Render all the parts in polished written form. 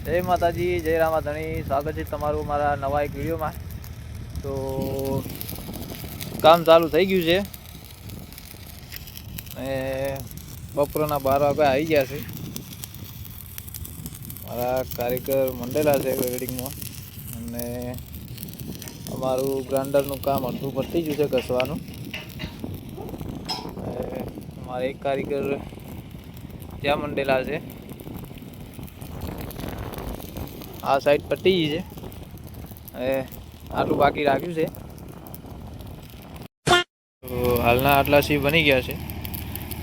જય માતાજી, જય રામાધણી. સ્વાગત છે તમારું મારા નવા એક વિડીયોમાં. તો કામ ચાલુ થઈ ગયું છે અને બપોરના 12 વાગે આવી ગયા છે. મારા કારીગર મંડેલા છે વેલ્ડિંગમાં અને અમારું ગ્રાઇન્ડરનું કામ અડધું પતી ગયું છે ઘસવાનું. અમારા એક કારીગર ત્યાં મંડેલા છે. આ સાઈડ પટી ગઈ છે, હવે આટલું બાકી રાખ્યું છે. તો હાલના આટલા સી બની ગયા છે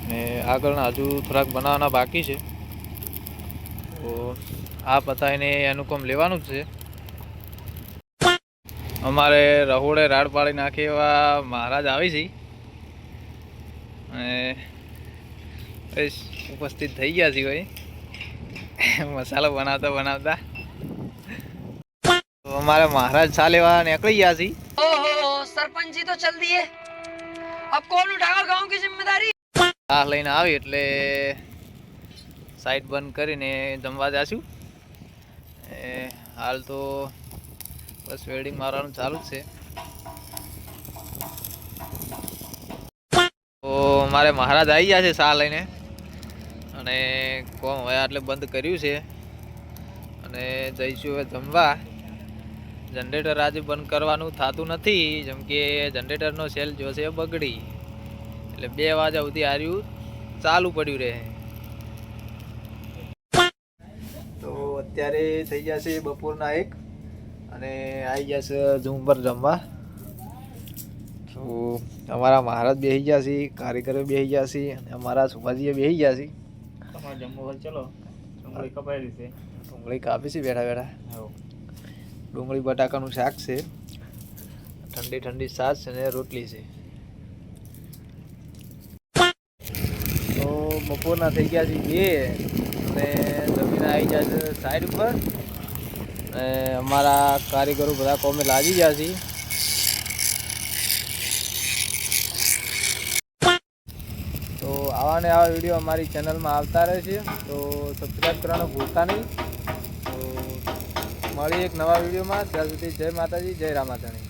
ને આગળના હજુ થોડાક બનાવવાના બાકી છે. તો આ પતાવીને એનું કામ લેવાનું જ છે. અમારે રહોડે રાડ પાડી નાખે એવા મહારાજ આવી છે અને ઉપસ્થિત થઈ ગયા છે ભાઈ મસાલો બનાવતા બનાવતા. તો हमारे महाराज सा लेवा निकल गया सी। ओहो सरपंच जी तो चल दिए, अब कौन उठाएगा गांव की जिम्मेदारी। आ लઈને આવી એટલે સાઈડ બંધ કરીને જમવા જાશું. હાલ તો બસ વેલ્ડિંગ મારવાનું ચાલુ જ છે. તો મારે મહારાજ આવી ગયા છે સા લઈને અને કોમ હવે આટલે બંધ કર્યું છે અને જઈશું હવે જમવા. જનરેટર આજે બંધ કરવાનું થતું નથી, જેમ કે જનરેટરનો સેલ જો છે બગડી, એટલે 2 વાગ્યા સુધી હાર્યું ચાલુ પડ્યું રહે. તો અત્યારે થઈ ગયા છે બપોરના 1 અને આવી ગયા છે ઝૂમ પર જમવા. તો અમારા મહારાજ બેસી ગયા છે, કારીગરો બેસી ગયા છે અને અમારા સુભાજીએ બેસી ગયા છે. તમારે જમવું ચલો. ડુંગળી કપાઈ રહી છે, ડુંગળી કાપી છે બેઠા બેઠા. ડુંગળી બટાકાનું શાક છે, ઠંડી ઠંડી છાશ છે ને રોટલી છે. તો બપોરના થઈ ગયા છે 2 અને જમીન આવી ગયા છે સાઈડ ઉપર અને અમારા કારીગરો બધા કોમે લાગી ગયા છે. તો આવા ને આવા વિડીયો અમારી ચેનલમાં આવતા રહે છે, તો સબસ્ક્રાઈબ કરવાનું ભૂલતા નહીં. મળી એક નવા વિડીયોમાં. ત્યાં સુધી જય માતાજી, જય રામાધણી.